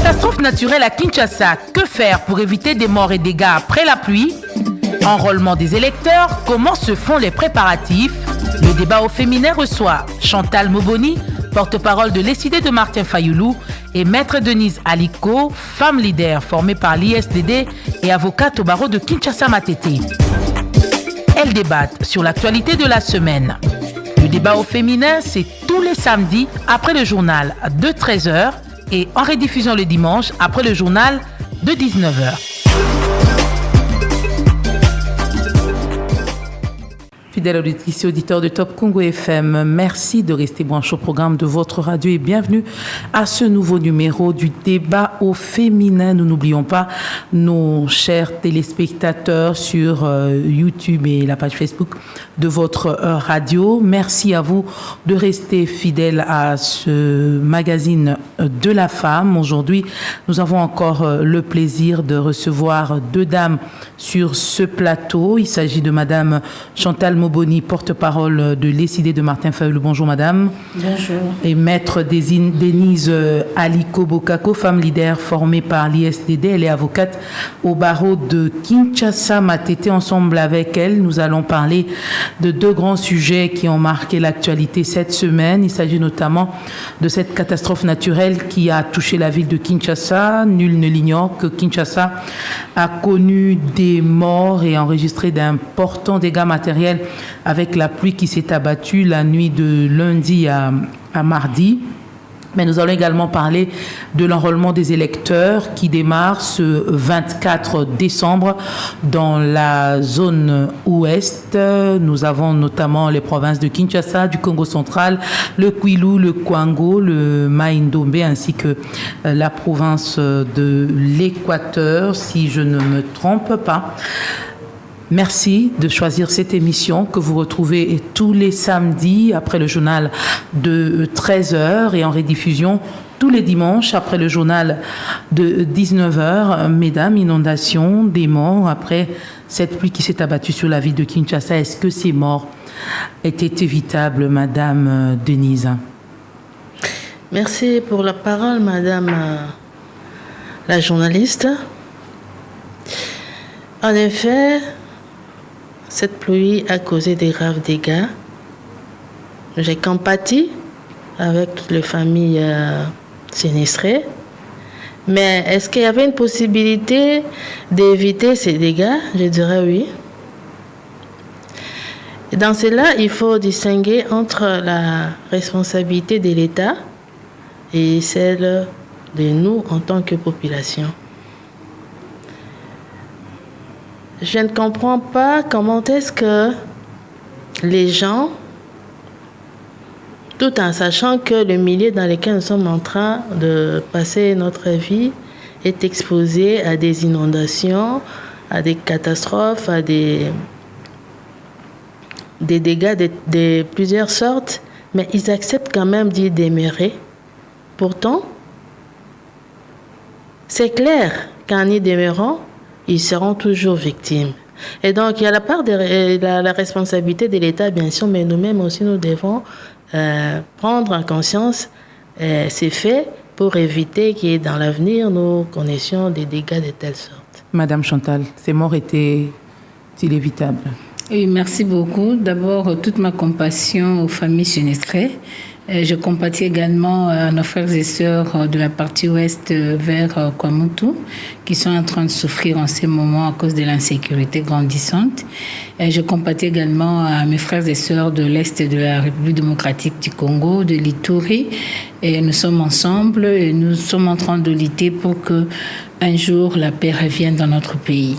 Catastrophe naturelle à Kinshasa. Que faire pour éviter des morts et dégâts après la pluie? Enrôlement des électeurs. Comment se font les préparatifs? Le débat au féminin reçoit Chantal Moboni, porte-parole de l'ESID de Martin Fayoulou, et Maître Denise Aliko, femme leader formée par l'ISDD et avocate au barreau de Kinshasa-Matete. Elles débattent sur l'actualité de la semaine. Le débat au féminin, c'est tous les samedis après le journal de 13h et en rediffusion le dimanche après le journal de 19h. Fidèles auditrices et auditeurs de Top Congo FM, merci de rester branchés au programme de votre radio et bienvenue à ce nouveau numéro du débat au féminin. Nous n'oublions pas nos chers téléspectateurs sur YouTube et la page Facebook de votre radio. Merci à vous de rester fidèles à ce magazine de la femme. Aujourd'hui, nous avons encore le plaisir de recevoir deux dames sur ce plateau. Il s'agit de Madame Chantal Moboni, porte-parole de l'ESID de Martin Fayoulou. Bonjour Madame. Bonjour. Et Maître Denise Aliko Bokako, femme leader formée par l'ISDD. Elle est avocate au barreau de Kinshasa-Matete. Ensemble avec elle, nous allons parler de deux grands sujets qui ont marqué l'actualité cette semaine. Il s'agit notamment de cette catastrophe naturelle qui a touché la ville de Kinshasa. Nul ne l'ignore que Kinshasa a connu des morts et enregistré d'importants dégâts matériels avec la pluie qui s'est abattue la nuit de lundi à mardi. Mais nous allons également parler de l'enrôlement des électeurs qui démarre ce 24 décembre dans la zone ouest. Nous avons notamment les provinces de Kinshasa, du Congo central, le Kwilu, le Kwango, le Mai-Ndombe ainsi que la province de l'Équateur, si je ne me trompe pas. Merci de choisir cette émission que vous retrouvez tous les samedis après le journal de 13h et en rediffusion tous les dimanches après le journal de 19h. Mesdames, inondation, des morts après cette pluie qui s'est abattue sur la ville de Kinshasa. Est-ce que ces morts étaient évitables, Madame Denise? Merci pour la parole, Madame la journaliste. En effet, cette pluie a causé des graves dégâts. J'ai compatis avec les familles sinistrées. Mais est-ce qu'il y avait une possibilité d'éviter ces dégâts? Je dirais oui. Et dans cela, il faut distinguer entre la responsabilité de l'État et celle de nous en tant que population. Je ne comprends pas comment est-ce que les gens, tout en sachant que le milieu dans lequel nous sommes en train de passer notre vie est exposé à des inondations, à des catastrophes, à des dégâts de plusieurs sortes, mais ils acceptent quand même d'y demeurer. Pourtant, c'est clair qu'en y demeurant, ils seront toujours victimes. Et donc, il y a la part de la responsabilité de l'État, bien sûr, mais nous-mêmes aussi, nous devons prendre en conscience ces faits pour éviter que dans l'avenir, nous connaissions des dégâts de telle sorte. Madame Chantal, ces morts étaient-ils évitables? Oui, merci beaucoup. D'abord, toute ma compassion aux familles sinistrées. Je compatis également à nos frères et sœurs de la partie ouest vers Kwamutu qui sont en train de souffrir en ces moments à cause de l'insécurité grandissante. Et je compatis également à mes frères et sœurs de l'est de la République démocratique du Congo, de l'Ituri. Et nous sommes ensemble et nous sommes en train de lutter pour que un jour la paix revienne dans notre pays.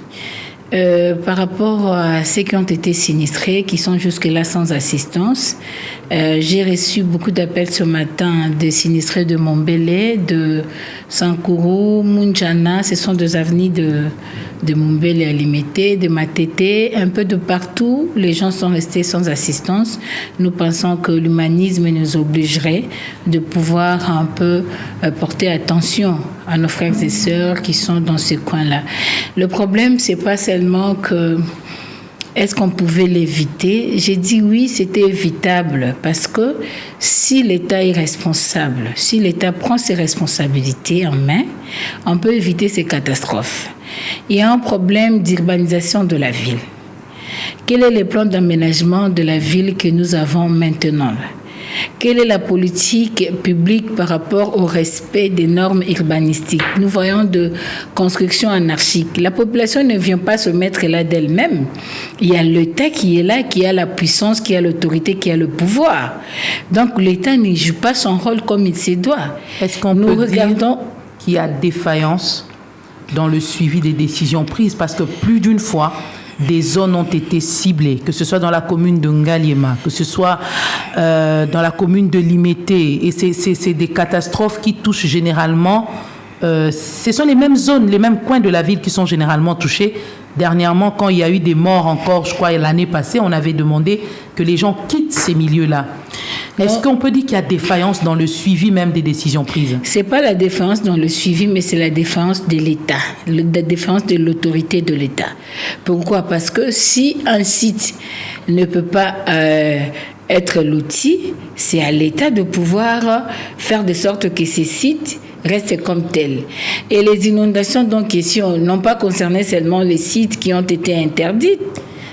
Par rapport à ceux qui ont été sinistrés, qui sont jusque-là sans assistance, j'ai reçu beaucoup d'appels ce matin des sinistrés de Mombele, de Sankuru, Munjana, ce sont deux avenues de Mombele à Limité, de Matete, un peu de partout. Les gens sont restés sans assistance. Nous pensons que l'humanisme nous obligerait de pouvoir un peu porter attention à nos frères et sœurs qui sont dans ce coin-là. Le problème, c'est pas seulement que Est-ce qu'on pouvait l'éviter? J'ai dit oui, c'était évitable parce que si l'État est responsable, si l'État prend ses responsabilités en main, on peut éviter ces catastrophes. Il y a un problème d'urbanisation de la ville. Quel est le plan d'aménagement de la ville que nous avons maintenant? Quelle est la politique publique par rapport au respect des normes urbanistiques? Nous voyons de construction anarchique. La population ne vient pas se mettre là d'elle-même. Il y a l'État qui est là, qui a la puissance, qui a l'autorité, qui a le pouvoir. Donc l'État ne joue pas son rôle comme il se doit. Est-ce qu'on peut dire qu'il y a défaillance dans le suivi des décisions prises? Parce que plus d'une fois, des zones ont été ciblées, que ce soit dans la commune de Ngaliema, que ce soit dans la commune de Limete. Et c'est des catastrophes qui touchent généralement... ce sont les mêmes zones, les mêmes coins de la ville qui sont généralement touchés. Dernièrement, quand il y a eu des morts encore, je crois l'année passée, on avait demandé que les gens quittent ces milieux-là. Est-ce qu'on peut dire qu'il y a défaillance dans le suivi même des décisions prises? C'est pas la défaillance dans le suivi, mais c'est la défaillance de l'État, la défaillance de l'autorité de l'État. Pourquoi? Parce que si un site ne peut pas être loti, c'est à l'État de pouvoir faire de sorte que ces sites restent comme tels. Et les inondations dont question n'ont pas concerné seulement les sites qui ont été interdits.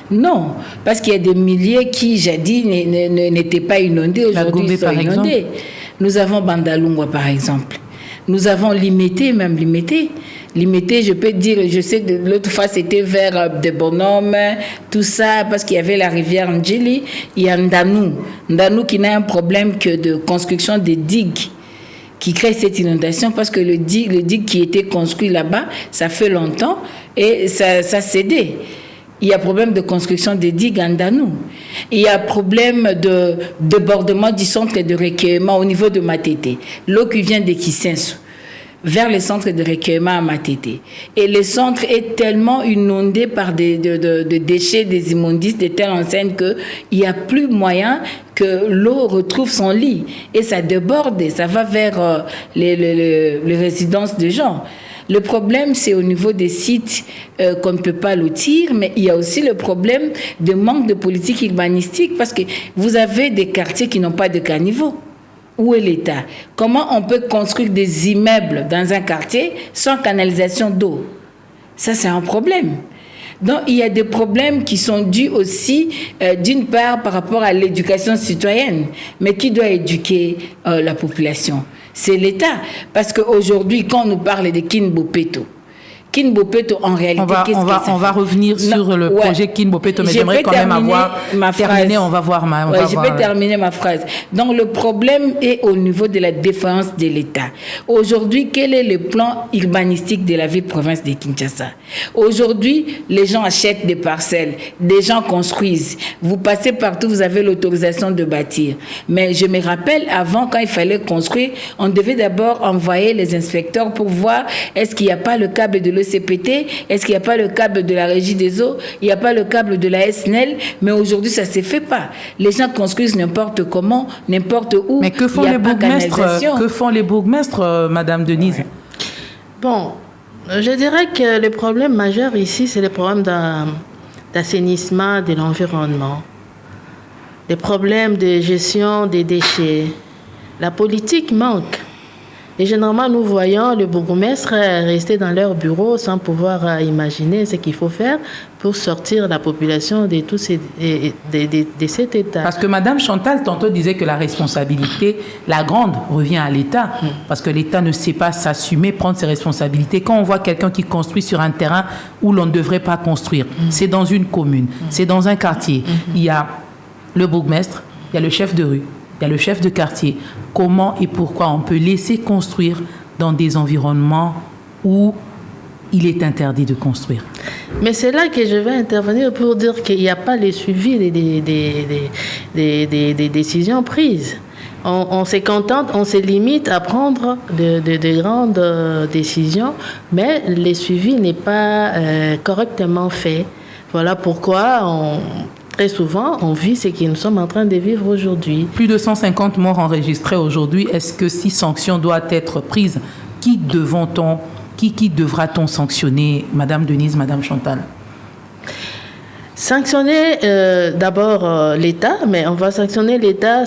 Non, parce qu'il y a des milliers qui, jadis, n'étaient pas inondés, aujourd'hui sont inondés. Nous avons Bandalungwa, par exemple. Nous avons Limete, même Limete. Limete, je peux dire, je sais que l'autre fois, c'était vers des bonhommes, tout ça, parce qu'il y avait la rivière Ndjili. Il y a Ndanou. Ndanou qui n'a un problème que de construction des digues qui crée cette inondation, parce que le digue qui était construit là-bas, ça fait longtemps et ça cédait. Il y a problème de construction des digues en Danou. Il y a problème de débordement du centre de recueillement au niveau de Matete. L'eau qui vient de Kisensu vers le centre de recueillement à Matete. Et le centre est tellement inondé par des déchets, des immondices de telle enseigne qu'il n'y a plus moyen que l'eau retrouve son lit. Et ça déborde, ça va vers les résidences des gens. Le problème, c'est au niveau des sites qu'on ne peut pas lotir, mais il y a aussi le problème de manque de politique urbanistique, parce que vous avez des quartiers qui n'ont pas de caniveau. Où est l'État? Comment on peut construire des immeubles dans un quartier sans canalisation d'eau? Ça, c'est un problème. Donc, il y a des problèmes qui sont dus aussi, d'une part, par rapport à l'éducation citoyenne. Mais qui doit éduquer la population? C'est l'État. Parce qu'aujourd'hui, quand on nous parle de Kinbopeto, en réalité, on va revenir sur le projet Kinbopeto, mais j'aimerais quand même avoir terminé. On va voir je vais terminer ma phrase. Donc, le problème est au niveau de la défense de l'État. Aujourd'hui, quel est le plan urbanistique de la ville-province de Kinshasa? Aujourd'hui, les gens achètent des parcelles, des gens construisent. Vous passez partout, vous avez l'autorisation de bâtir. Mais je me rappelle, avant, quand il fallait construire, on devait d'abord envoyer les inspecteurs pour voir est-ce qu'il n'y a pas le câble de l'ECPT, est-ce qu'il n'y a pas le câble de la Régie des eaux, il n'y a pas le câble de la SNEL, mais aujourd'hui, ça ne se fait pas. Les gens construisent n'importe comment, n'importe où. Mais que font les bourgmestres? Que font les bourgmestres, Madame Denise? Bon, je dirais que le problème majeur ici, c'est le problème d'assainissement de l'environnement, les problèmes de gestion des déchets. La politique manque. Et généralement, nous voyons le bourgmestre rester dans leur bureau sans pouvoir imaginer ce qu'il faut faire pour sortir la population de tous de cet état. Parce que Madame Chantal tantôt disait que la responsabilité, la grande, revient à l'État. Parce que l'État ne sait pas s'assumer, prendre ses responsabilités. Quand on voit quelqu'un qui construit sur un terrain où l'on ne devrait pas construire, c'est dans une commune, c'est dans un quartier. Il y a le bourgmestre, il y a le chef de rue, il y a le chef de quartier. Comment et pourquoi on peut laisser construire dans des environnements où il est interdit de construire? Mais c'est là que je vais intervenir pour dire qu'il n'y a pas le suivi des décisions prises. On se contente, on se limite à prendre de grandes décisions, mais le suivi n'est pas correctement fait. Voilà pourquoi très souvent, on vit ce que nous sommes en train de vivre aujourd'hui. Plus de 150 morts enregistrés aujourd'hui. Est-ce que si sanction doit être prise, qui devra-t-on sanctionner, Madame Denise, Madame Chantal? Sanctionner d'abord l'État, mais on va sanctionner l'État.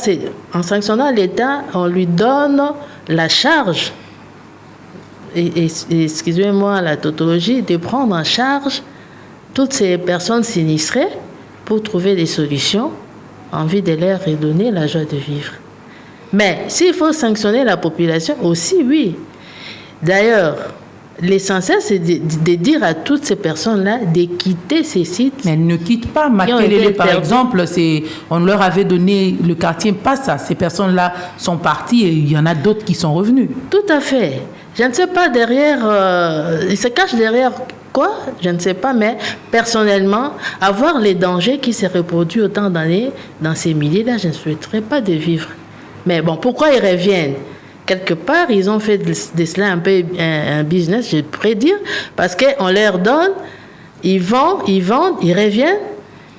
En sanctionnant l'État, on lui donne la charge, et excusez-moi la tautologie, de prendre en charge toutes ces personnes sinistrées pour trouver des solutions en vue de leur redonner la joie de vivre. Mais s'il faut sanctionner la population aussi, oui. D'ailleurs, l'essentiel, c'est de dire à toutes ces personnes-là de quitter ces sites. Mais elles ne quittent pas. Makelele, par exemple, on leur avait donné le quartier Mpassa. Ces personnes-là sont parties et il y en a d'autres qui sont revenus. Tout à fait. Je ne sais pas derrière... ils se cachent derrière quoi? Je ne sais pas, mais personnellement, avoir les dangers qui se reproduisent autant d'années dans ces milieux là, je ne souhaiterais pas de vivre. Mais bon, pourquoi ils reviennent? Quelque part, ils ont fait de cela un peu un business, je pourrais dire, parce qu'on leur donne, ils vendent, ils reviennent,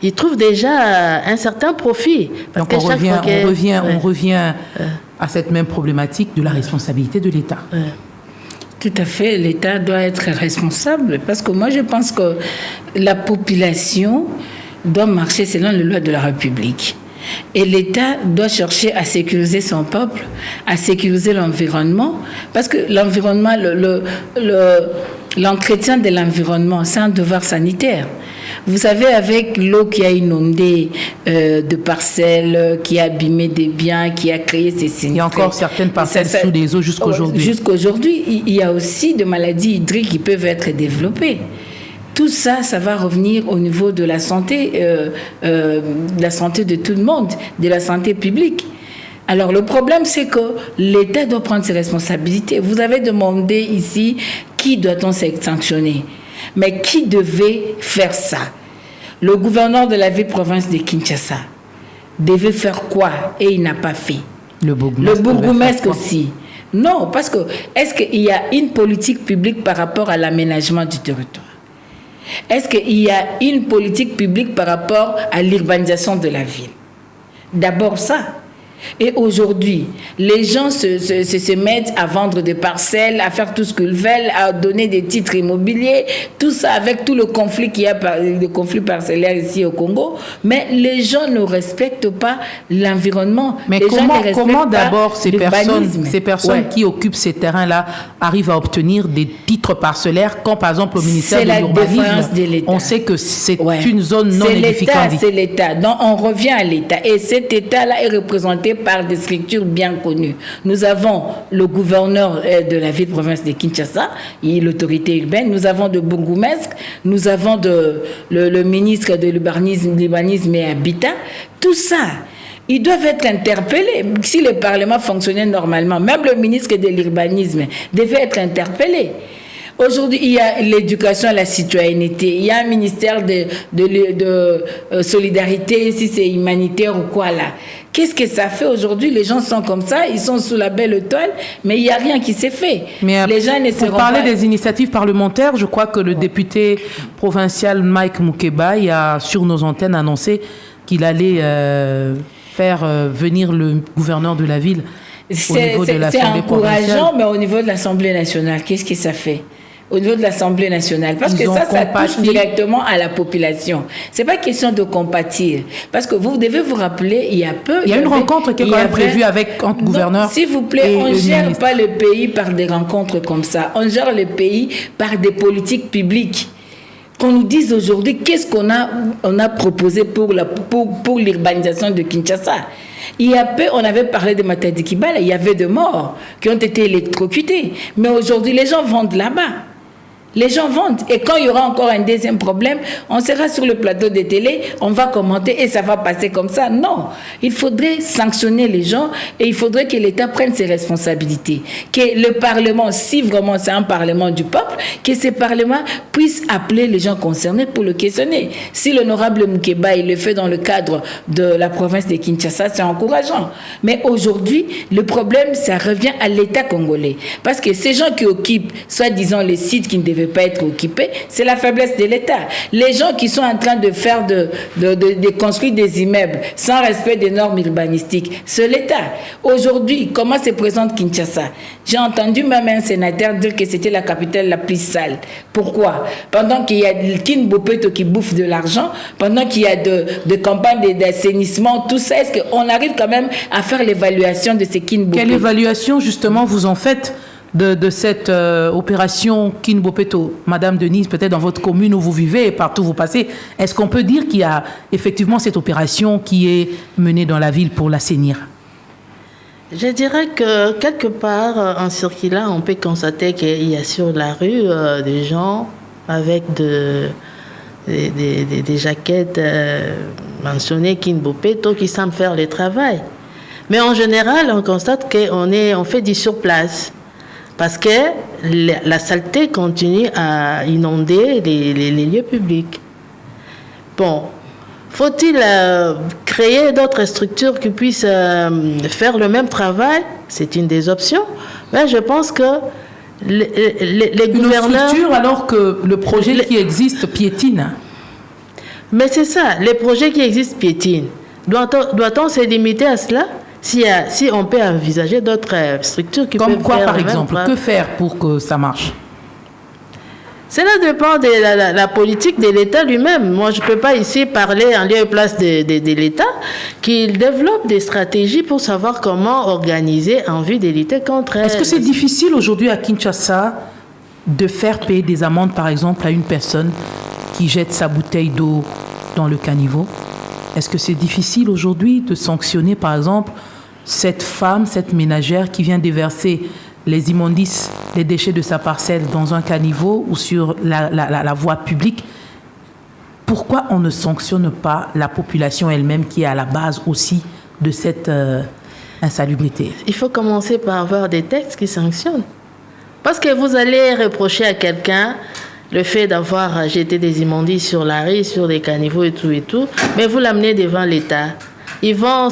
ils trouvent déjà un certain profit. Parce donc que on revient à cette même problématique de la responsabilité de l'État. Tout à fait, l'État doit être responsable, parce que moi je pense que la population doit marcher selon les lois de la République. Et l'État doit chercher à sécuriser son peuple, à sécuriser l'environnement, parce que l'environnement, l'entretien de l'environnement, c'est un devoir sanitaire. Vous savez, avec l'eau qui a inondé de parcelles, qui a abîmé des biens, qui a créé ces signes. Il y a encore certaines parcelles sous des eaux jusqu'aujourd'hui. Jusqu'aujourd'hui, il y a aussi des maladies hydriques qui peuvent être développées. Tout ça, ça va revenir au niveau de la santé de tout le monde, de la santé publique. Alors, le problème, c'est que l'État doit prendre ses responsabilités. Vous avez demandé ici qui doit-on sanctionner. Mais qui devait faire ça? Le gouverneur de la ville-province de Kinshasa devait faire quoi? Et il n'a pas fait. Le bourgmestre aussi. Non, parce que est-ce qu'il y a une politique publique par rapport à l'aménagement du territoire? Est-ce qu'il y a une politique publique par rapport à l'urbanisation de la ville? D'abord ça. Et aujourd'hui, les gens se mettent à vendre des parcelles, à faire tout ce qu'ils veulent, à donner des titres immobiliers, tout ça avec tout le conflit qu'il y a, le conflit parcellaire ici au Congo. Mais les gens ne respectent pas l'environnement. Mais comment d'abord ces personnes qui occupent ces terrains-là arrivent à obtenir des titres parcellaires quand, par exemple, au ministère de l'Urbanisme, on sait que c'est une zone non édificante. C'est l'État. Donc, on revient à l'État. Et cet État-là est représenté par des structures bien connues. Nous avons le gouverneur de la ville-province de Kinshasa, l'autorité urbaine, nous avons de bourgmestre, nous avons le ministre de l'urbanisme et habitat. Tout ça, ils doivent être interpellés. Si le Parlement fonctionnait normalement, même le ministre de l'urbanisme devait être interpellé. Aujourd'hui, il y a l'éducation à la citoyenneté. Il y a un ministère de solidarité, si c'est humanitaire ou quoi là. Qu'est-ce que ça fait aujourd'hui? Les gens sont comme ça, ils sont sous la belle étoile, mais il n'y a rien qui s'est fait. Mais les gens ne pour parler des initiatives parlementaires, je crois que le député provincial Mike Mukeba a sur nos antennes annoncé qu'il allait faire venir le gouverneur de la ville au niveau de l'Assemblée provinciale. C'est encourageant, mais au niveau de l'Assemblée nationale, qu'est-ce que ça fait? Au niveau de l'Assemblée nationale, parce que ça touche directement à la population. C'est pas question de compatir, parce que vous devez vous rappeler, il y a peu... Il y a une rencontre qui est quand même prévue entre gouverneurs. S'il vous plaît, on ne gère pas le pays par des rencontres comme ça. On gère le pays par des politiques publiques. Qu'on nous dise aujourd'hui qu'est-ce qu'on a proposé pour l'urbanisation de Kinshasa. Il y a peu, on avait parlé de Matadi Kibala, il y avait des morts qui ont été électrocutés. Mais aujourd'hui, les gens vendent là-bas. Les gens vendent. Et quand il y aura encore un deuxième problème, on sera sur le plateau de télé, on va commenter et ça va passer comme ça. Non. Il faudrait sanctionner les gens et il faudrait que l'État prenne ses responsabilités. Que le Parlement, si vraiment c'est un Parlement du peuple, que ce Parlement puisse appeler les gens concernés pour le questionner. Si l'honorable Mukeba, il le fait dans le cadre de la province de Kinshasa, c'est encourageant. Mais aujourd'hui, le problème, ça revient à l'État congolais. Parce que ces gens qui occupent, soi-disant, les sites qui ne devaient veut pas être occupé, c'est la faiblesse de l'État. Les gens qui sont en train de faire de construire des immeubles sans respect des normes urbanistiques, c'est l'État. Aujourd'hui, comment se présente Kinshasa? J'ai entendu même un sénateur dire que c'était la capitale la plus sale. Pourquoi? Pendant qu'il y a Kin Bopeto qui bouffe de l'argent, pendant qu'il y a de campagnes d'assainissement, tout ça, est-ce qu'on arrive quand même à faire l'évaluation de ces Kin Bopeto? Quelle évaluation justement vous en faites de cette opération Kin Bopeto? Madame Denise, peut-être dans votre commune où vous vivez et partout où vous passez, est-ce qu'on peut dire qu'il y a effectivement cette opération qui est menée dans la ville pour l'assainir? Je dirais que quelque part, en circulant, on peut constater qu'il y a sur la rue des gens avec des jaquettes mentionnées Kin Bopeto qui semblent faire le travail. Mais en général, on constate qu'on fait du surplace parce que la saleté continue à inonder les lieux publics. Bon, faut-il créer d'autres structures qui puissent faire le même travail? C'est une des options. Mais je pense que les gouverneurs... Une structure alors que le projet qui existe piétine. Mais c'est ça, les projets qui existent piétinent. Doit-on se limiter à cela? Si on peut envisager d'autres structures qui peuvent faire... Comme quoi, par exemple? Que faire pour que ça marche? Cela dépend de la politique de l'État lui-même. Moi, je ne peux pas ici parler en lieu et place de l'État, qu'il développe des stratégies pour savoir comment organiser en vue de lutter contre... Est-ce que c'est difficile aujourd'hui à Kinshasa de faire payer des amendes, par exemple, à une personne qui jette sa bouteille d'eau dans le caniveau? Est-ce que c'est difficile aujourd'hui de sanctionner, par exemple, cette femme, cette ménagère qui vient déverser les immondices, les déchets de sa parcelle dans un caniveau ou sur la voie publique? Pourquoi on ne sanctionne pas la population elle-même qui est à la base aussi de cette insalubrité? Il faut commencer par avoir des textes qui sanctionnent. Parce que vous allez reprocher à quelqu'un le fait d'avoir jeté des immondices sur la rue, sur les caniveaux et tout, mais vous l'amenez devant l'État. Ils vont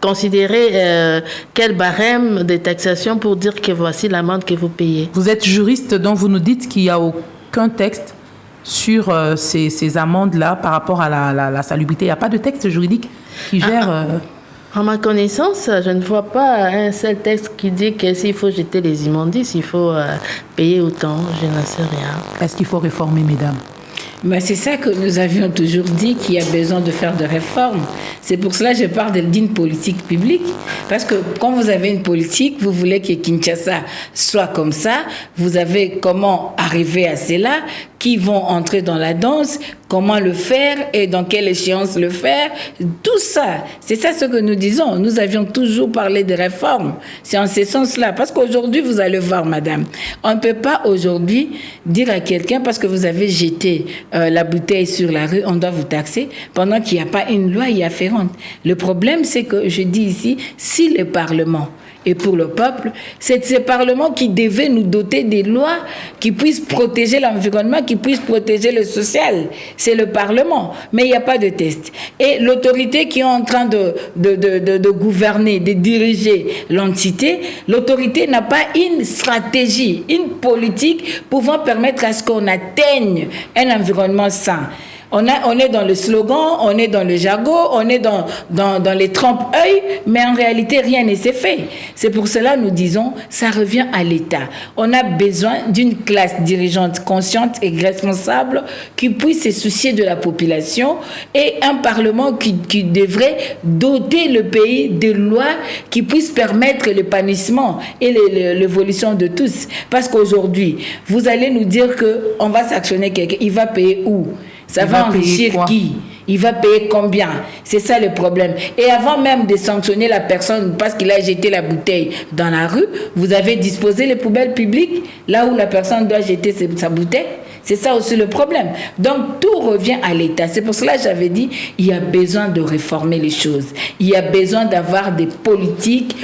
considérer quel barème de taxation pour dire que voici l'amende que vous payez. Vous êtes juriste, donc vous nous dites qu'il n'y a aucun texte sur ces amendes-là par rapport à la salubrité. Il n'y a pas de texte juridique qui gère... À ma connaissance, je ne vois pas un seul texte qui dit que s'il faut jeter les immondices, il faut payer autant. Je n'en sais rien. Est-ce qu'il faut réformer, mesdames? Ben c'est ça que nous avions toujours dit, qu'il y a besoin de faire des réformes. C'est pour cela que je parle d'une politique publique. Parce que quand vous avez une politique, vous voulez que Kinshasa soit comme ça, vous avez comment arriver à cela, qui vont entrer dans la danse, comment le faire et dans quelle échéance le faire. Tout ça, c'est ça ce que nous disons. Nous avions toujours parlé de réformes. C'est en ce sens-là. Parce qu'aujourd'hui, vous allez voir, madame, on ne peut pas aujourd'hui dire à quelqu'un, parce que vous avez jeté la bouteille sur la rue, on doit vous taxer, pendant qu'il n'y a pas une loi y afférente. Le problème, c'est que, je dis ici, si le Parlement et pour le peuple, c'est ce Parlement qui devait nous doter des lois qui puissent protéger l'environnement, qui puissent protéger le social. C'est le Parlement, mais il n'y a pas de test. Et l'autorité qui est en train de gouverner, de diriger l'entité, l'autorité n'a pas une stratégie, une politique pouvant permettre à ce qu'on atteigne un environnement sain. On est dans le slogan, on est dans le jargon, on est dans les trompe-œil, mais en réalité, rien ne s'est fait. C'est pour cela que nous disons, ça revient à l'État. On a besoin d'une classe dirigeante consciente et responsable qui puisse se soucier de la population et un Parlement qui devrait doter le pays de lois qui puissent permettre l'épanouissement et l'évolution de tous. Parce qu'aujourd'hui, vous allez nous dire qu'on va sanctionner quelqu'un, il va payer où? Ça va enrichir qui? Il va payer combien? C'est ça le problème. Et avant même de sanctionner la personne parce qu'il a jeté la bouteille dans la rue, vous avez disposé les poubelles publiques là où la personne doit jeter sa bouteille. C'est ça aussi le problème. Donc tout revient à l'État. C'est pour cela que j'avais dit il y a besoin de réformer les choses. Il y a besoin d'avoir des politiques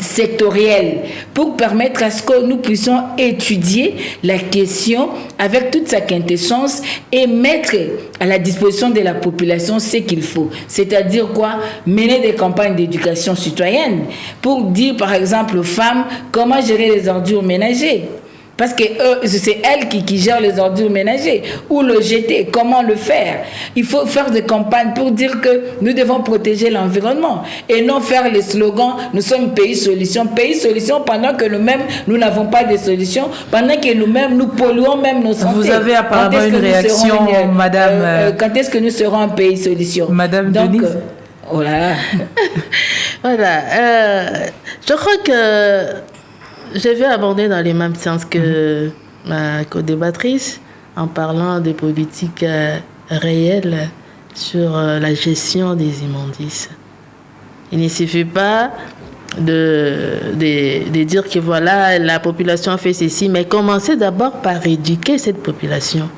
sectorielle pour permettre à ce que nous puissions étudier la question avec toute sa quintessence et mettre à la disposition de la population ce qu'il faut. C'est-à-dire quoi? Mener des campagnes d'éducation citoyenne pour dire par exemple aux femmes comment gérer les ordures ménagères. Parce que c'est elle qui gère les ordures ménagers. Où le jeter? Comment le faire? Il faut faire des campagnes pour dire que nous devons protéger l'environnement et non faire les slogans « Nous sommes pays solution ». Pays solution pendant que nous-mêmes, nous n'avons pas de solution, pendant que nous-mêmes, nous polluons même nos santé. Vous avez apparemment une réaction, madame. Quand est-ce que nous serons un pays solution? Madame Denise. Voilà. Je crois que je vais aborder dans les mêmes sens que ma co-débattrice en parlant des politiques réelles sur la gestion des immondices. Il ne suffit pas de dire que voilà, la population fait ceci, mais commencez d'abord par éduquer cette population.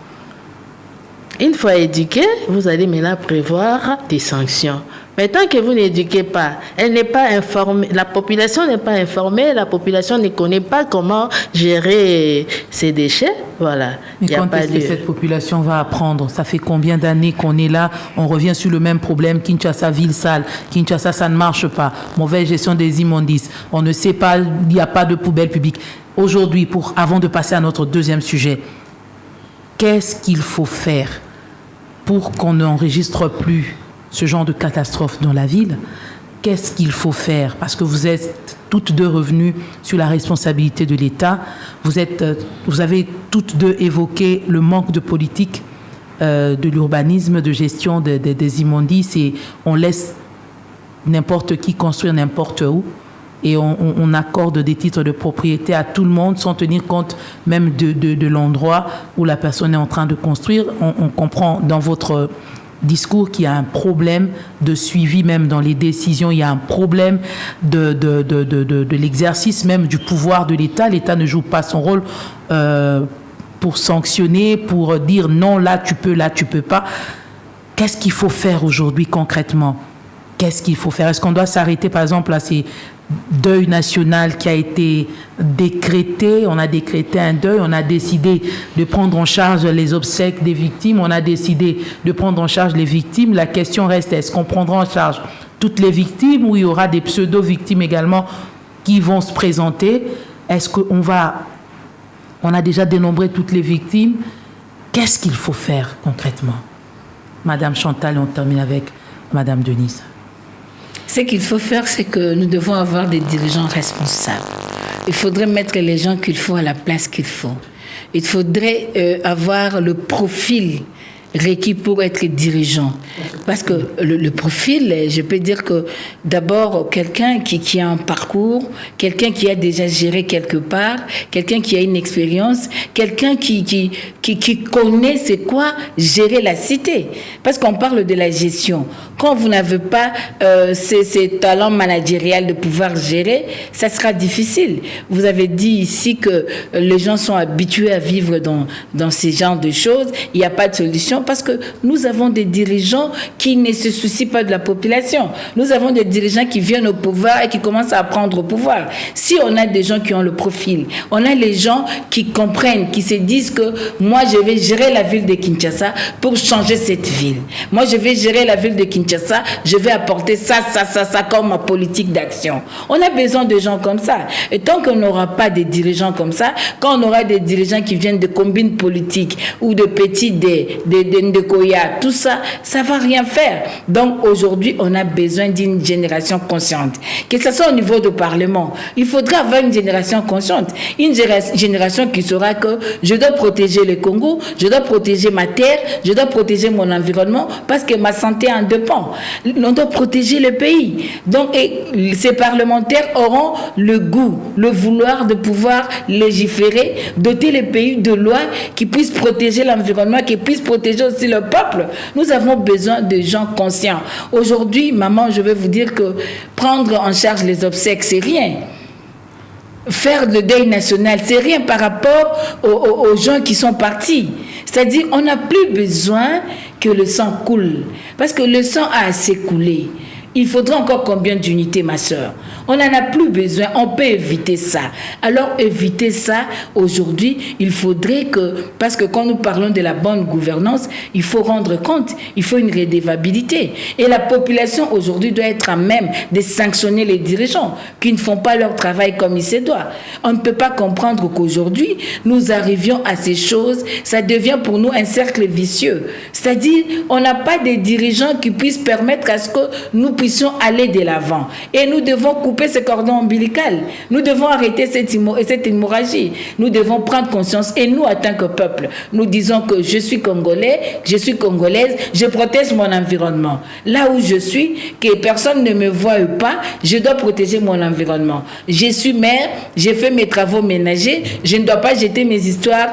Une fois éduquée, vous allez maintenant prévoir des sanctions. Mais tant que vous n'éduquez pas, elle n'est pas informée, la population n'est pas informée, la population ne connaît pas comment gérer ses déchets, voilà. Mais quand est-ce que cette population va apprendre? Ça fait combien d'années qu'on est là? On revient sur le même problème. Kinshasa, ville sale. Kinshasa, ça ne marche pas. Mauvaise gestion des immondices. On ne sait pas, il n'y a pas de poubelle publique. Aujourd'hui, avant de passer à notre deuxième sujet, qu'est-ce qu'il faut faire pour qu'on n'enregistre plus ce genre de catastrophe dans la ville? Qu'est-ce qu'il faut faire? Parce que vous êtes toutes deux revenues sur la responsabilité de l'État. Vous avez toutes deux évoqué le manque de politique de l'urbanisme, de gestion des immondices, et on laisse n'importe qui construire n'importe où. Et on accorde des titres de propriété à tout le monde sans tenir compte même de l'endroit où la personne est en train de construire. On comprend dans votre discours qu'il y a un problème de suivi même dans les décisions, il y a un problème de l'exercice même du pouvoir de l'État. L'État ne joue pas son rôle pour sanctionner, pour dire non, là tu peux pas. Qu'est-ce qu'il faut faire aujourd'hui concrètement? Qu'est-ce qu'il faut faire? Est-ce qu'on doit s'arrêter par exemple à ces deuil national qui a été décrété? On a décrété un deuil, on a décidé de prendre en charge les obsèques des victimes, on a décidé de prendre en charge les victimes. La question reste, est-ce qu'on prendra en charge toutes les victimes ou il y aura des pseudo-victimes également qui vont se présenter? Est-ce on a déjà dénombré toutes les victimes? Qu'est-ce qu'il faut faire concrètement? Madame Chantal, on termine avec Madame Denise. Ce qu'il faut faire, c'est que nous devons avoir des dirigeants responsables. Il faudrait mettre les gens qu'il faut à la place qu'il faut. Il faudrait avoir le profil requis pour être dirigeant. Parce que le profil, je peux dire que d'abord, quelqu'un qui a un parcours, quelqu'un qui a déjà géré quelque part, quelqu'un qui a une expérience, quelqu'un qui connaît c'est quoi gérer la cité. Parce qu'on parle de la gestion. Quand vous n'avez pas ces talents managériels de pouvoir gérer, ça sera difficile. Vous avez dit ici que les gens sont habitués à vivre dans ces genres de choses. Il n'y a pas de solution parce que nous avons des dirigeants qui ne se soucient pas de la population. Nous avons des dirigeants qui viennent au pouvoir et qui commencent à prendre au pouvoir. Si on a des gens qui ont le profil, on a les gens qui comprennent, qui se disent que moi je vais gérer la ville de Kinshasa pour changer cette ville. Moi je vais gérer la ville de Kinshasa, je vais apporter ça comme ma politique d'action. On a besoin de gens comme ça. Et tant qu'on n'aura pas des dirigeants comme ça, quand on aura des dirigeants qui viennent de combines politiques ou de petits de Koya, tout ça, ça va rien faire. Donc aujourd'hui, on a besoin d'une génération consciente. Que ce soit au niveau du Parlement, il faudra avoir une génération consciente. Une génération qui saura que je dois protéger le Congo, je dois protéger ma terre, je dois protéger mon environnement parce que ma santé en dépend. On doit protéger le pays. Donc, ces parlementaires auront le goût, le vouloir de pouvoir légiférer, doter le pays de lois qui puissent protéger l'environnement, qui puissent protéger aussi le peuple. Nous avons besoin de gens conscients. Aujourd'hui, maman, je vais vous dire que prendre en charge les obsèques, c'est rien. Faire le deuil national, c'est rien par rapport aux gens qui sont partis. C'est-à-dire, on n'a plus besoin que le sang coule. Parce que le sang a assez coulé. Il faudra encore combien d'unités, ma sœur? On n'en a plus besoin. On peut éviter ça. Alors, éviter ça, aujourd'hui, il faudrait que, parce que quand nous parlons de la bonne gouvernance, il faut rendre compte, il faut une redevabilité. Et la population, aujourd'hui, doit être à même de sanctionner les dirigeants qui ne font pas leur travail comme il se doit. On ne peut pas comprendre qu'aujourd'hui, nous arrivions à ces choses. Ça devient pour nous un cercle vicieux. C'est-à-dire, on n'a pas de dirigeants qui puissent permettre à ce que nous puissions aller de l'avant. Et nous devons couper ce cordon ombilical. Nous devons arrêter cette hémorragie. Nous devons prendre conscience. Et nous, en tant que peuple, nous disons que je suis Congolais, je suis Congolaise, je protège mon environnement. Là où je suis, que personne ne me voie pas, je dois protéger mon environnement. Je suis mère, j'ai fait mes travaux ménagers, je ne dois pas jeter mes histoires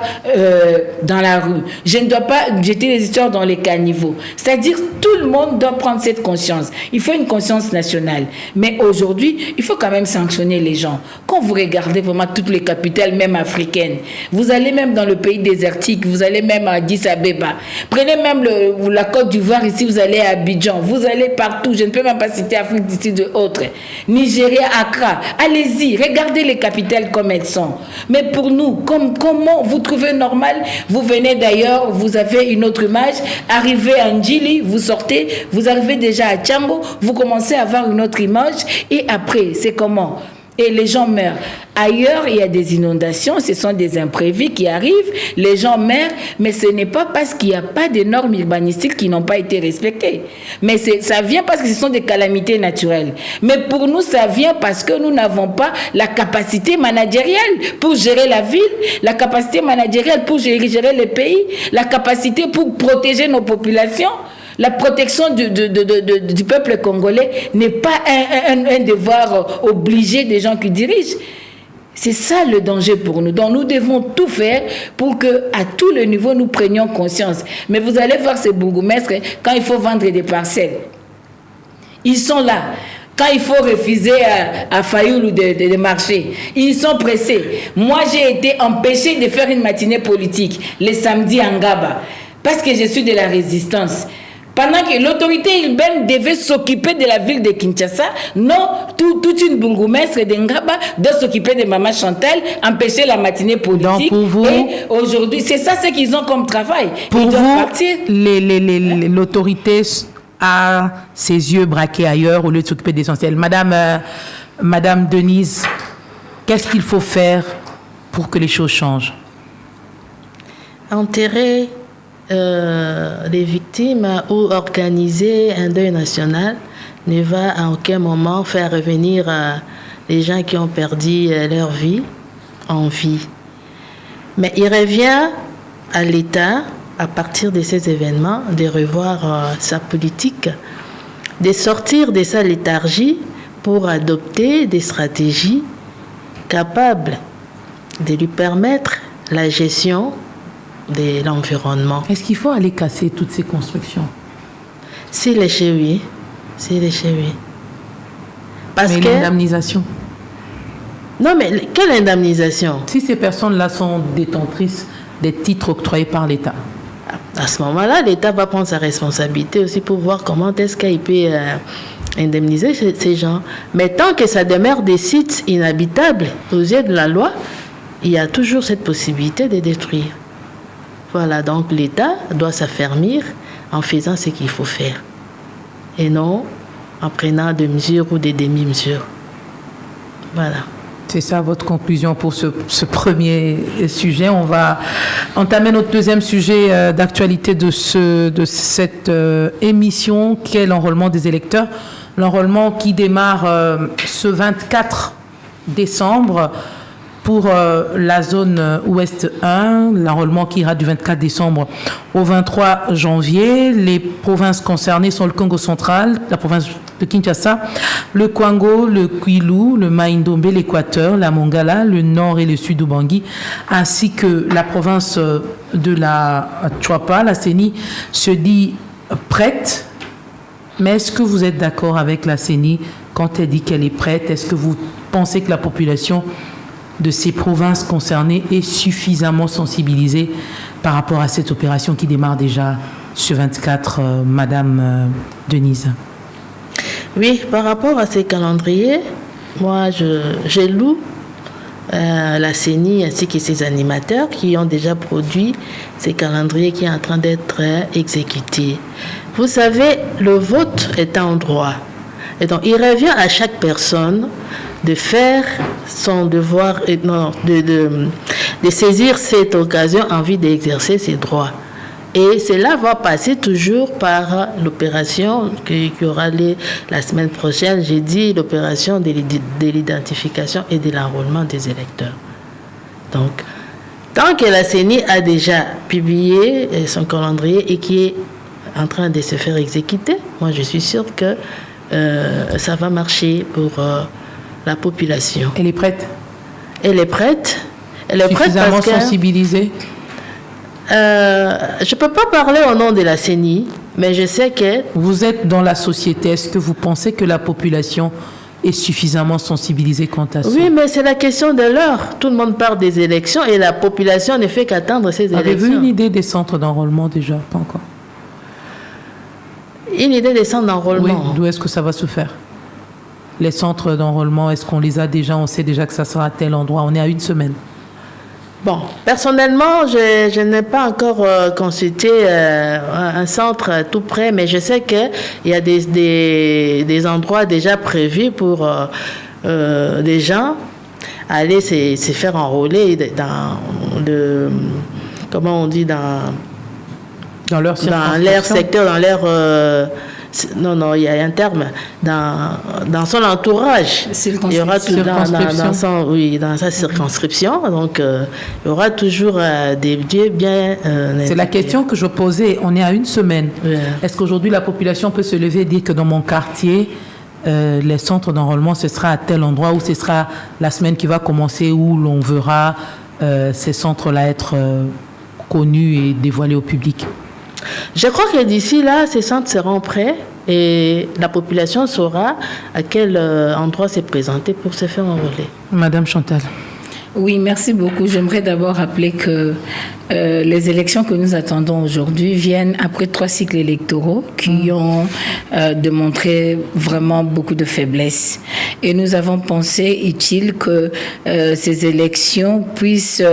dans la rue. Je ne dois pas jeter les histoires dans les caniveaux. C'est-à-dire, tout le monde doit prendre cette conscience. Il faut une conscience nationale. Mais aujourd'hui, il faut quand même sanctionner les gens. Quand vous regardez vraiment toutes les capitales, même africaines, vous allez même dans le pays désertique, vous allez même à Addis Abeba. Prenez même la Côte d'Ivoire ici, vous allez à Abidjan, vous allez partout. Je ne peux même pas citer Afrique d'ici de autres. Nigeria, Accra. Allez-y, regardez les capitales comme elles sont. Mais pour nous, comment vous trouvez normal? Vous venez d'ailleurs, vous avez une autre image, arrivez à Ndjili, vous sortez, vous arrivez déjà à Tchambo, vous commencez à avoir une autre image, et après, c'est comment? Et les gens meurent. Ailleurs, il y a des inondations, ce sont des imprévus qui arrivent, les gens meurent, mais ce n'est pas parce qu'il n'y a pas de normes urbanistiques qui n'ont pas été respectées. Mais ça vient parce que ce sont des calamités naturelles. Mais pour nous, ça vient parce que nous n'avons pas la capacité managériale pour gérer la ville, la capacité managériale pour gérer le pays, la capacité pour protéger nos populations. La protection du peuple congolais n'est pas un devoir obligé des gens qui dirigent. C'est ça le danger pour nous. Donc nous devons tout faire pour qu'à tous les niveaux, nous prenions conscience. Mais vous allez voir ces bourgmestres, quand il faut vendre des parcelles, ils sont là. Quand il faut refuser à Fayoulou de marcher, ils sont pressés. Moi, j'ai été empêchée de faire une matinée politique le samedi en Ngaba parce que je suis de la résistance. Pendant que l'autorité urbaine devait s'occuper de la ville de Kinshasa, non, toute une bourgmestre de Ngaba doit s'occuper de Maman Chantal, empêcher la matinée politique. Donc pour vous, et aujourd'hui, c'est ça ce qu'ils ont comme travail. Pour vous, l'autorité a ses yeux braqués ailleurs au lieu de s'occuper d'essentiel. Madame Denise, qu'est-ce qu'il faut faire pour que les choses changent? Enterrer les victimes ou organiser un deuil national ne va à aucun moment faire revenir les gens qui ont perdu leur vie en vie. Mais il revient à l'État, à partir de ces événements, de revoir sa politique, de sortir de sa léthargie pour adopter des stratégies capables de lui permettre la gestion de l'environnement. Est-ce qu'il faut aller casser toutes ces constructions? Si les chez oui. Parce mais l'indemnisation? Non, mais quelle indemnisation? Si ces personnes-là sont détentrices des titres octroyés par l'État. À ce moment-là, l'État va prendre sa responsabilité aussi pour voir comment est-ce qu'il peut indemniser ces gens. Mais tant que ça demeure des sites inhabitables aux yeux de la loi, il y a toujours cette possibilité de détruire. Voilà, donc l'État doit s'affermir en faisant ce qu'il faut faire. Et non en prenant des mesures ou des demi-mesures. Voilà. C'est ça votre conclusion pour ce premier sujet. On va entamer notre deuxième sujet d'actualité de cette émission, qui est l'enrôlement des électeurs. L'enrôlement qui démarre ce 24 décembre pour la zone Ouest 1, l'enrôlement qui ira du 24 décembre au 23 janvier. Les provinces concernées sont le Congo central, la province de Kinshasa, le Kwango, le Kwilu, le Maïndombe, l'Équateur, la Mongala, le nord et le sud d'Ubangi, ainsi que la province de la Chouapa. La CENI se dit prête, mais est-ce que vous êtes d'accord avec la CENI quand elle dit qu'elle est prête? Est-ce que vous pensez que la population de ces provinces concernées est suffisamment sensibilisée par rapport à cette opération qui démarre déjà ce 24, Madame Denise? Oui, par rapport à ces calendriers, moi, je loue la CENI ainsi que ses animateurs qui ont déjà produit ces calendriers qui est en train d'être exécutés. Vous savez, le vote est un droit. Et donc, il revient à chaque personne de faire son devoir, de saisir cette occasion en vue d'exercer ses droits. Et cela va passer toujours par l'opération qui aura lieu la semaine prochaine, j'ai dit l'opération de l'identification et de l'enrôlement des électeurs. Donc, tant que la CENI a déjà publié son calendrier et qui est en train de se faire exécuter, moi je suis sûre que ça va marcher pour la population. Elle est prête? Elle est prête. Elle est prête suffisamment parce que sensibilisée? je ne peux pas parler au nom de la CENI, mais je sais que... Vous êtes dans la société. Est-ce que vous pensez que la population est suffisamment sensibilisée quant à ça? Oui, mais c'est la question de l'heure. Tout le monde parle des élections et la population ne fait qu'attendre ces élections. Avez-vous une idée des centres d'enrôlement déjà? Pas encore. Une idée des centres d'enrôlement? Oui, d'où est-ce que ça va se faire? Les centres d'enrôlement, est-ce qu'on les a déjà? On sait déjà que ça sera à tel endroit. On est à une semaine. Bon, personnellement, je n'ai pas encore consulté un centre tout près, mais je sais qu'il y a des endroits déjà prévus pour des gens aller se faire enrôler dans comment on dit, dans leur secteur, dans leur... non, il y a un terme. Dans son entourage, il y aura tout dans sa circonscription. Donc, il y aura toujours des lieux bien... C'est la question que je posais. On est à une semaine. Ouais. Est-ce qu'aujourd'hui, la population peut se lever et dire que dans mon quartier, les centres d'enrôlement, ce sera à tel endroit, ou ce sera la semaine qui va commencer où l'on verra ces centres-là être connus et dévoilés au public? Je crois que d'ici là, ces centres seront prêts et la population saura à quel endroit se présenter pour se faire enrôler. Madame Chantal. Oui, merci beaucoup. J'aimerais d'abord rappeler que les élections que nous attendons aujourd'hui viennent après 3 cycles électoraux qui ont démontré vraiment beaucoup de faiblesses. Et nous avons pensé utile que ces élections puissent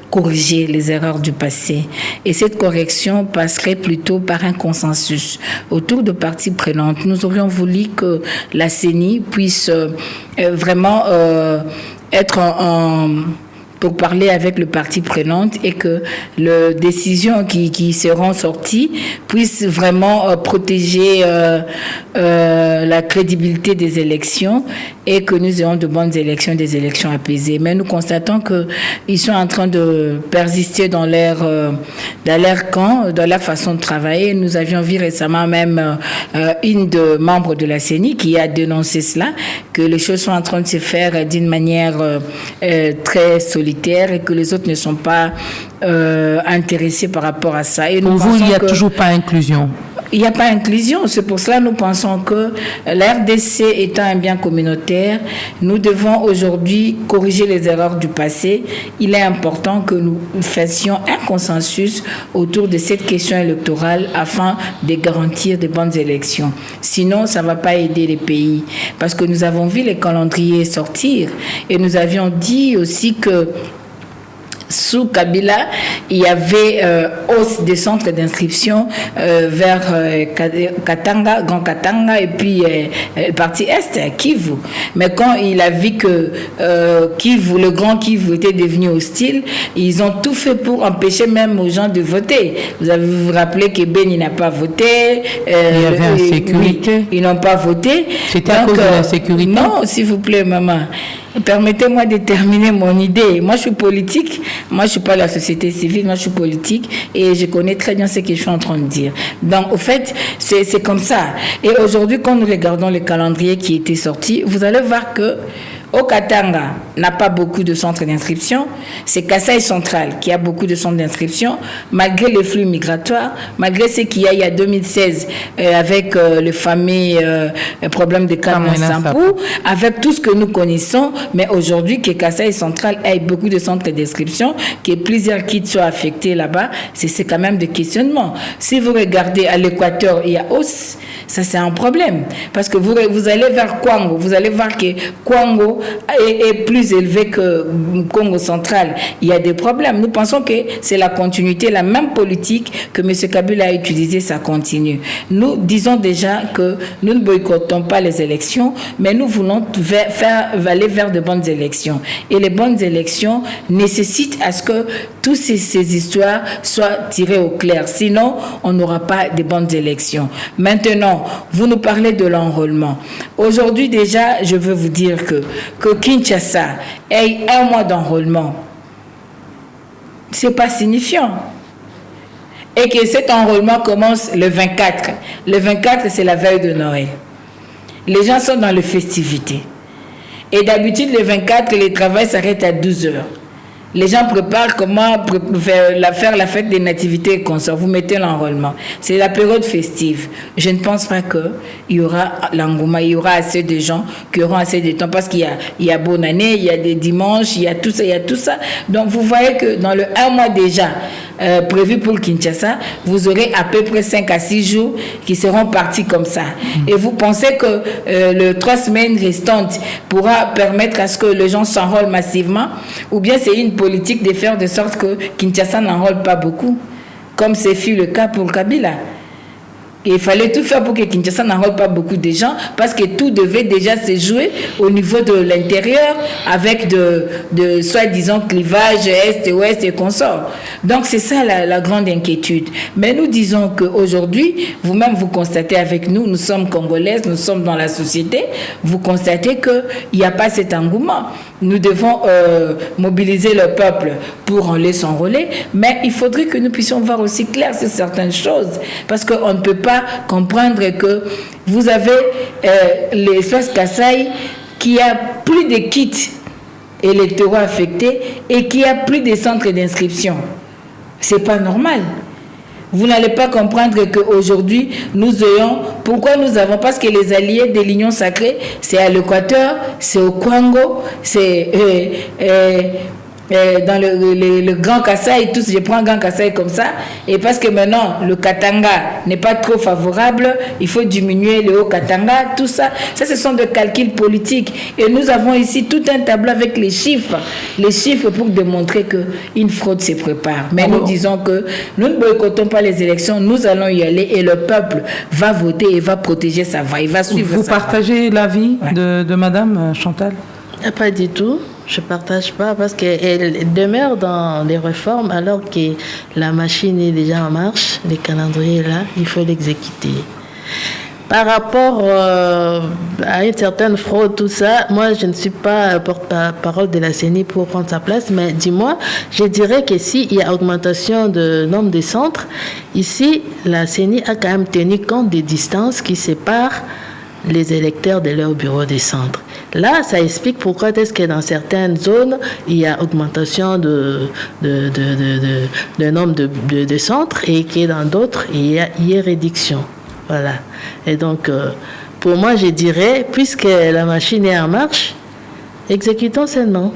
corriger les erreurs du passé. Et cette correction passerait plutôt par un consensus autour de parties prenantes. Nous aurions voulu que la CENI puisse vraiment être pour parler avec le parti prenante et que les décisions qui seront sorties puissent vraiment protéger la crédibilité des élections et que nous ayons de bonnes élections, des élections apaisées. Mais nous constatons qu'ils sont en train de persister dans leur camp, dans leur façon de travailler. Nous avions vu récemment même une de membres de la CENI qui a dénoncé cela, que les choses sont en train de se faire d'une manière très solitaire et que les autres ne sont pas intéressés par rapport à ça. Et pour vous, il n'y a toujours pas inclusion? Il n'y a pas inclusion. C'est pour cela que nous pensons que la RDC étant un bien communautaire, nous devons aujourd'hui corriger les erreurs du passé. Il est important que nous fassions un consensus autour de cette question électorale afin de garantir de bonnes élections. Sinon, ça ne va pas aider les pays. Parce que nous avons vu les calendriers sortir et nous avions dit aussi que sous Kabila, il y avait hausse des centres d'inscription vers Katanga, Grand Katanga et puis le parti Est, Kivu. Mais quand il a vu que Kivu, le Grand Kivu était devenu hostile, ils ont tout fait pour empêcher même aux gens de voter. Vous vous rappelez que Beni n'a pas voté. Il y avait insécurité. Oui, ils n'ont pas voté. C'était à cause de la sécurité? Non, s'il vous plaît, maman. Permettez-moi de terminer mon idée. Moi, je suis politique. Moi, je suis pas la société civile. Moi, je suis politique et je connais très bien ce que je suis en train de dire. Donc, au fait, c'est comme ça. Et aujourd'hui, quand nous regardons le calendrier qui était sorti, vous allez voir que au Katanga, n'a pas beaucoup de centres d'inscription. C'est Kasaï central qui a beaucoup de centres d'inscription, malgré les flux migratoires, malgré ce qu'il y a 2016 avec le fameux problème de Kamina Sampou, avec tout ce que nous connaissons, mais aujourd'hui que Kasaï central ait beaucoup de centres d'inscription, que plusieurs kids soient affectés là-bas, c'est quand même des questionnements. Si vous regardez à l'Équateur, il y a hausse, ça c'est un problème. Parce que vous allez vers Kwango, vous allez voir que Kwango est plus élevé que Congo central. Il y a des problèmes. Nous pensons que c'est la continuité, la même politique que M. Kabila a utilisée, ça continue. Nous disons déjà que nous ne boycottons pas les élections, mais nous voulons aller vers de bonnes élections. Et les bonnes élections nécessitent à ce que toutes ces histoires soient tirées au clair. Sinon, on n'aura pas de bonnes élections. Maintenant, vous nous parlez de l'enrôlement. Aujourd'hui déjà, je veux vous dire que Kinshasa ait 1 mois d'enrôlement, c'est pas signifiant. Et que cet enrôlement commence le 24. Le 24, c'est la veille de Noël. Les gens sont dans les festivités. Et d'habitude, le 24, le travail s'arrête à 12 heures. Les gens préparent comment faire la fête des nativités et consorts. Vous mettez l'enrôlement. C'est la période festive. Je ne pense pas qu'il y aura l'engouement, il y aura assez de gens qui auront assez de temps parce qu'il y a bonne année, il y a des dimanches, il y a tout ça, Donc vous voyez que dans le 1 mois déjà prévu pour Kinshasa, vous aurez à peu près 5 à 6 jours qui seront partis comme ça. Et vous pensez que les 3 semaines restantes pourra permettre à ce que les gens s'enrôlent massivement, ou bien c'est une politique de faire de sorte que Kinshasa n'enrôle pas beaucoup, comme ce fut le cas pour Kabila. Et il fallait tout faire pour que Kinshasa n'enrôle pas beaucoup de gens, parce que tout devait déjà se jouer au niveau de l'intérieur, avec de soi-disant clivage est-ouest et consorts. Donc c'est ça la grande inquiétude. Mais nous disons qu'aujourd'hui, vous-même vous constatez avec nous, nous sommes Congolaises, nous sommes dans la société, vous constatez qu'il n'y a pas cet engouement. Nous devons mobiliser le peuple pour en laisser s'enrôler, mais il faudrait que nous puissions voir aussi clair sur certaines choses, parce qu'on ne peut pas comprendre que vous avez l'espace Kasaï qui a plus de kits électoraux affectés et qui a plus de centres d'inscription. C'est pas normal. Vous n'allez pas comprendre qu'aujourd'hui, nous ayons... Pourquoi nous avons... Parce que les alliés de l'Union sacrée, c'est à l'Équateur, c'est au Congo, c'est dans le Grand Kasaï, tout, je prends le Grand Kasaï comme ça, et parce que maintenant, le Katanga n'est pas trop favorable, il faut diminuer le Haut-Katanga, tout ça. Ça, ce sont des calculs politiques. Et nous avons ici tout un tableau avec les chiffres pour démontrer qu'une fraude se prépare. Mais nous disons que nous ne boycottons pas les élections, nous allons y aller et le peuple va voter et va protéger sa voix, il va suivre Vous partagez l'avis de Madame Chantal? Pas du tout. Je ne partage pas parce qu'elle demeure dans les réformes alors que la machine est déjà en marche, le calendrier est là, il faut l'exécuter. Par rapport à une certaine fraude, tout ça, moi je ne suis pas porte-parole de la CENI pour prendre sa place, mais dis-moi, je dirais que s'il y a augmentation de nombre de centres, ici la CENI a quand même tenu compte des distances qui séparent les électeurs de leur bureau de centre. Là, ça explique pourquoi est-ce que dans certaines zones, il y a augmentation de nombre de centres et que dans d'autres, il y a réduction. Voilà. Et donc, pour moi, je dirais, puisque la machine est en marche, exécutons seulement.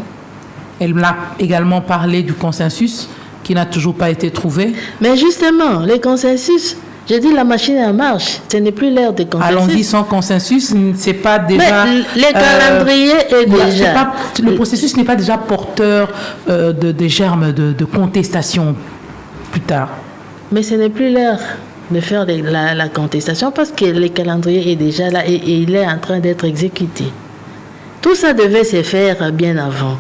Elle m'a également parlé du consensus qui n'a toujours pas été trouvé. Mais justement, le consensus... J'ai dit la machine est en marche, ce n'est plus l'ère de consensus. Allons-y sans consensus, c'est pas déjà... Mais le calendrier est déjà... le processus n'est pas déjà porteur de germes de contestation plus tard. Mais ce n'est plus l'heure de faire la contestation parce que le calendrier est déjà là et il est en train d'être exécuté. Tout ça devait se faire bien avant.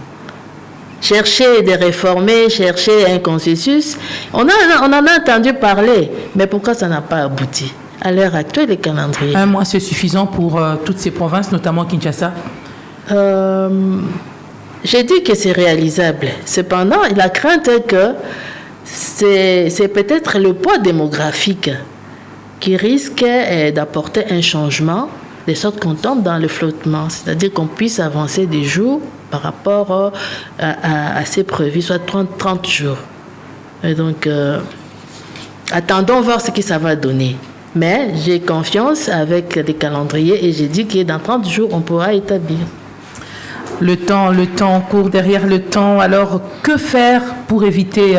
Chercher de réformer, chercher un consensus. On en a entendu parler, mais pourquoi ça n'a pas abouti? À l'heure actuelle, le calendrier. 1 mois, c'est suffisant pour toutes ces provinces, notamment Kinshasa? J'ai dit que c'est réalisable. Cependant, la crainte est que c'est peut-être le poids démographique qui risque d'apporter un changement, de sorte qu'on tombe dans le flottement, c'est-à-dire qu'on puisse avancer des jours par rapport à ces prévus, soit 30 jours. Et donc, attendons voir ce que ça va donner. Mais j'ai confiance avec les calendriers et j'ai dit que dans 30 jours, on pourra établir. Le temps court derrière le temps. Alors, que faire pour éviter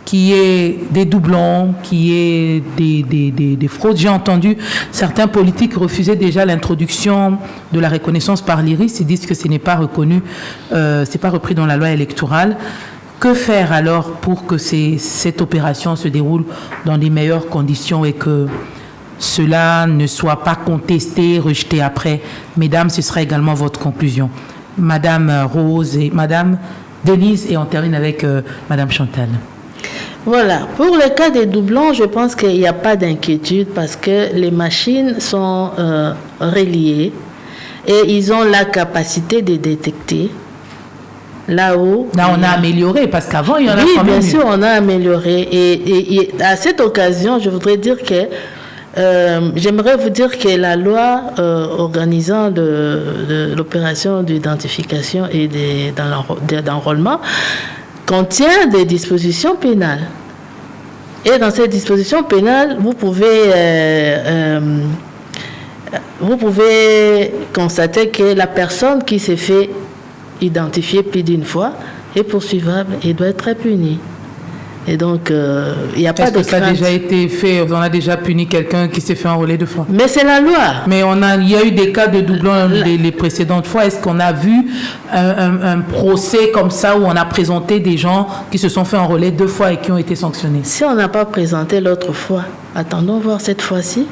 qu'il y ait des doublons, qu'il y ait des fraudes? J'ai entendu certains politiques refuser déjà l'introduction de la reconnaissance par l'IRIS. Ils disent que ce n'est pas reconnu, c'est pas repris dans la loi électorale. Que faire alors pour que cette opération se déroule dans les meilleures conditions et que cela ne soit pas contesté, rejeté après? Mesdames, ce sera également votre conclusion. Madame Rose et Madame Denise, et on termine avec Madame Chantal. Voilà, pour le cas des doublons, je pense qu'il n'y a pas d'inquiétude parce que les machines sont reliées et ils ont la capacité de détecter. Là, on a amélioré, parce qu'avant, il y en a oui, quand même. Oui, bien sûr, on a amélioré. Et à cette occasion, je voudrais dire que j'aimerais vous dire que la loi organisant l'opération d'identification et d'enrôlement contient des dispositions pénales. Et dans ces dispositions pénales, vous pouvez constater que la personne qui s'est fait identifié plus d'une fois est poursuivable et doit être punie. Et donc, il n'y a pas de crainte. Ça a déjà été fait? On a déjà puni quelqu'un qui s'est fait enrôler 2 fois. Mais c'est la loi. Mais il y a eu des cas de doublons les précédentes fois. Est-ce qu'on a vu un procès comme ça où on a présenté des gens qui se sont fait enrôler 2 fois et qui ont été sanctionnés? Si on n'a pas présenté l'autre fois, attendons voir cette fois-ci.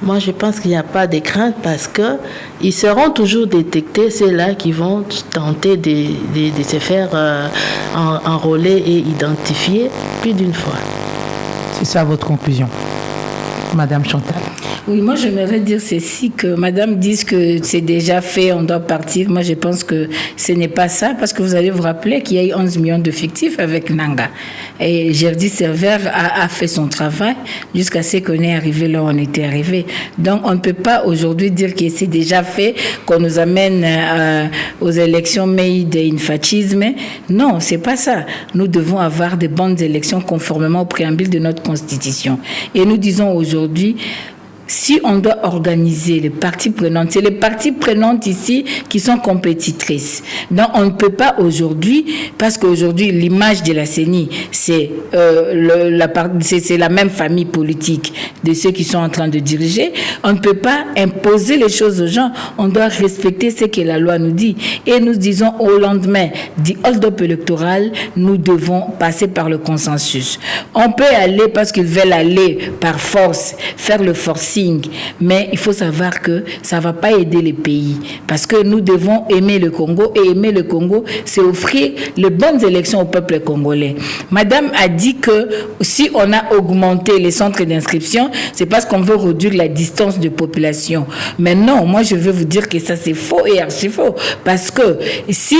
Moi, je pense qu'il n'y a pas de crainte parce qu'ils seront toujours détectés, ceux-là qui vont tenter de se faire enrôler et identifier plus d'une fois. C'est ça votre conclusion, Madame Chantal? Oui, moi j'aimerais dire ceci, que madame dise que c'est déjà fait, on doit partir. Moi je pense que ce n'est pas ça, parce que vous allez vous rappeler qu'il y a eu 11 millions de fictifs avec Nanga. Et Gerdy Server a fait son travail jusqu'à ce qu'on est arrivé là où on était arrivé. Donc on ne peut pas aujourd'hui dire que c'est déjà fait, qu'on nous amène aux élections made in fascisme. Non, c'est pas ça. Nous devons avoir de bonnes élections conformément au préambule de notre Constitution. Et nous disons aujourd'hui, si on doit organiser les parties prenantes, c'est les parties prenantes ici qui sont compétitrices. Donc on ne peut pas aujourd'hui, parce qu'aujourd'hui l'image de la CENI, c'est la même famille politique de ceux qui sont en train de diriger. On ne peut pas imposer les choses aux gens. On doit respecter ce que la loi nous dit. Et nous disons au lendemain du hold-up électoral, nous devons passer par le consensus. On peut aller parce qu'ils veulent aller par force, faire le forcing. Mais il faut savoir que ça ne va pas aider les pays. Parce que nous devons aimer le Congo. Et aimer le Congo, c'est offrir les bonnes élections au peuple congolais. Madame a dit que si on a augmenté les centres d'inscription, c'est parce qu'on veut réduire la distance de population. Mais non, moi je veux vous dire que ça c'est faux et archi faux. Parce que si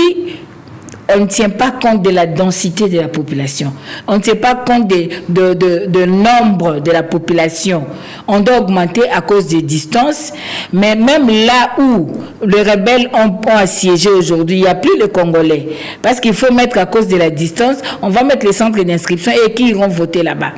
on ne tient pas compte de la densité de la population. On ne tient pas compte de nombre de la population. On doit augmenter à cause des distances. Mais même là où les rebelles ont assiégé aujourd'hui, il n'y a plus de Congolais. Parce qu'il faut mettre à cause de la distance, on va mettre les centres d'inscription et qui iront voter là-bas.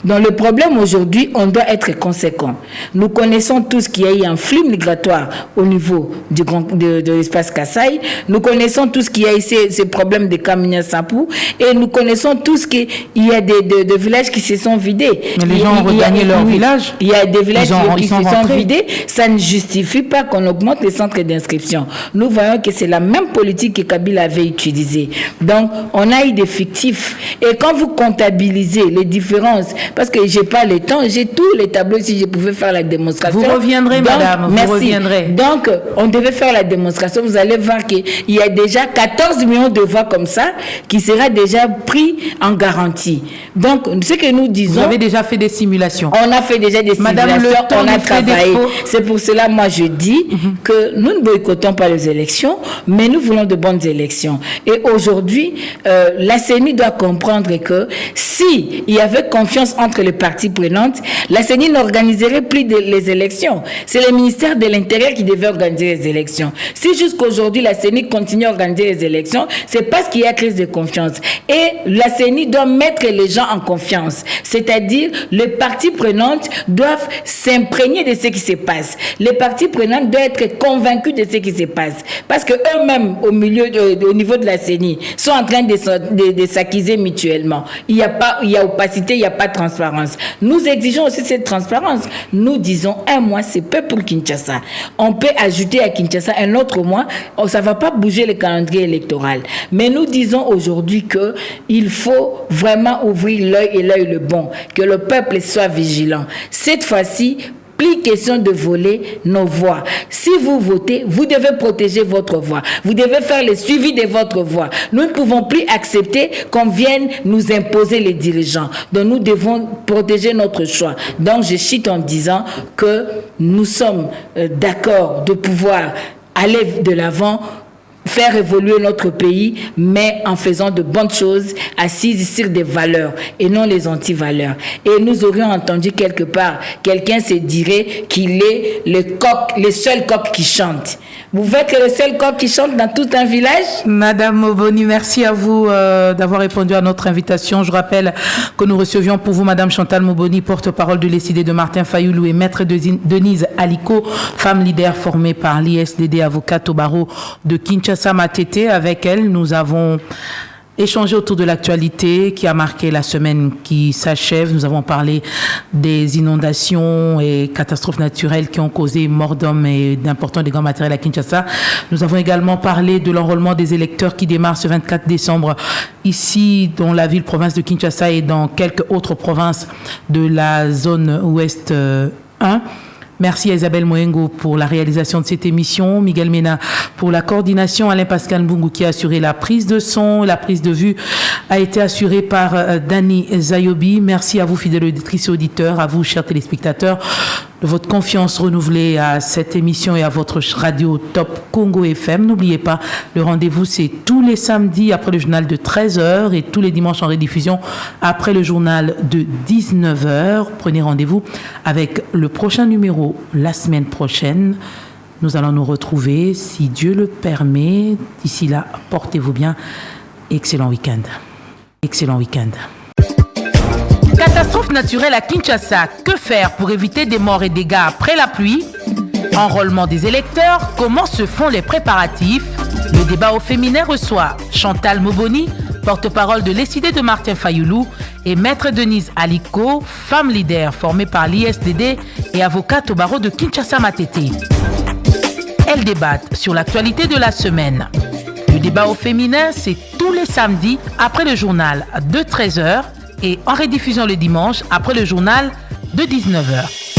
Donc le problème aujourd'hui, on doit être conséquent. Nous connaissons tous qu'il y a eu un flux migratoire au niveau de l'espace Kasaï. Nous connaissons tous qu'il y a eu ces problèmes de Kamina Sapou. Et nous connaissons tous qu'il y a des villages qui se sont vidés. Mais les gens ont regagné leur village. Il y a des villages qui se sont vidés. Ça ne justifie pas qu'on augmente les centres d'inscription. Nous voyons que c'est la même politique que Kabila avait utilisée. Donc on a eu des fictifs. Et quand vous comptabilisez les différences, parce que j'ai pas le temps, j'ai tous les tableaux si je pouvais faire la démonstration. Vous reviendrez, donc, madame, merci. Vous reviendrez. Donc, on devait faire la démonstration. Vous allez voir qu'il y a déjà 14 millions de voix comme ça qui sera déjà pris en garantie. Donc, ce que nous disons... Vous avez déjà fait des simulations. On a fait déjà des simulations, on a travaillé. C'est pour cela, moi, je dis que nous ne boycottons pas les élections, mais nous voulons de bonnes élections. Et aujourd'hui, la CENI doit comprendre que si il y avait confiance entre les parties prenantes, la CENI n'organiserait plus les élections. C'est le ministère de l'Intérieur qui devait organiser les élections. Si jusqu'aujourd'hui la CENI continue à organiser les élections, c'est parce qu'il y a crise de confiance. Et la CENI doit mettre les gens en confiance. C'est-à-dire, les parties prenantes doivent s'imprégner de ce qui se passe. Les parties prenantes doivent être convaincues de ce qui se passe. Parce que eux-mêmes, au niveau de la CENI, sont en train de s'accuser mutuellement. Il y a opacité, il n'y a pas de transparence. Nous exigeons aussi cette transparence. Nous disons un mois, c'est peu pour Kinshasa. On peut ajouter à Kinshasa un autre mois. Ça ne va pas bouger le calendrier électoral. Mais nous disons aujourd'hui qu'il faut vraiment ouvrir l'œil et l'œil le bon. Que le peuple soit vigilant. Cette fois-ci, plus question de voler nos voix. Si vous votez, vous devez protéger votre voix. Vous devez faire le suivi de votre voix. Nous ne pouvons plus accepter qu'on vienne nous imposer les dirigeants. Donc nous devons protéger notre choix. Donc je cite en disant que nous sommes d'accord de pouvoir aller de l'avant, faire évoluer notre pays, mais en faisant de bonnes choses, assises sur des valeurs et non les anti-valeurs. Et nous aurions entendu quelque part, quelqu'un se dirait qu'il est le seul coq qui chante. Vous faites le seul coq qui chante dans tout un village? Madame Moboni, merci à vous d'avoir répondu à notre invitation. Je rappelle que nous recevions pour vous Madame Chantal Moboni, porte-parole de l'ECD de Martin Fayoulou et maître Denise Aliko, femme leader formée par l'ISDD, avocate au barreau de Kinshasa Matete. Avec elle, nous avons échangé autour de l'actualité qui a marqué la semaine qui s'achève. Nous avons parlé des inondations et catastrophes naturelles qui ont causé mort d'hommes et d'importants dégâts matériels à Kinshasa. Nous avons également parlé de l'enrôlement des électeurs qui démarre ce 24 décembre ici dans la ville-province de Kinshasa et dans quelques autres provinces de la zone ouest 1. Merci à Isabelle Moengo pour la réalisation de cette émission, Miguel Mena pour la coordination, Alain Pascal Mbungu qui a assuré la prise de son, la prise de vue a été assurée par Dani Zayobi. Merci à vous, fidèles auditrices et auditeurs, à vous, chers téléspectateurs, de votre confiance renouvelée à cette émission et à votre radio Top Congo FM. N'oubliez pas, le rendez-vous, c'est tous les samedis après le journal de 13h et tous les dimanches en rediffusion après le journal de 19h. Prenez rendez-vous avec le prochain numéro la semaine prochaine. Nous allons nous retrouver, si Dieu le permet. D'ici là, portez-vous bien. Excellent week-end. Excellent week-end. Catastrophe naturelle à Kinshasa. Que faire pour éviter des morts et dégâts après la pluie? Enrôlement des électeurs. Comment se font les préparatifs? Le débat au féminin reçoit Chantal Moboni, porte-parole de l'ECD de Martin Fayoulou, et maître Denise Aliko, femme leader formée par l'ISDD et avocate au barreau de Kinshasa Matete. Elles débattent sur l'actualité de la semaine. Le débat au féminin, c'est tous les samedis après le journal de 13h et en rediffusion le dimanche après le journal de 19h.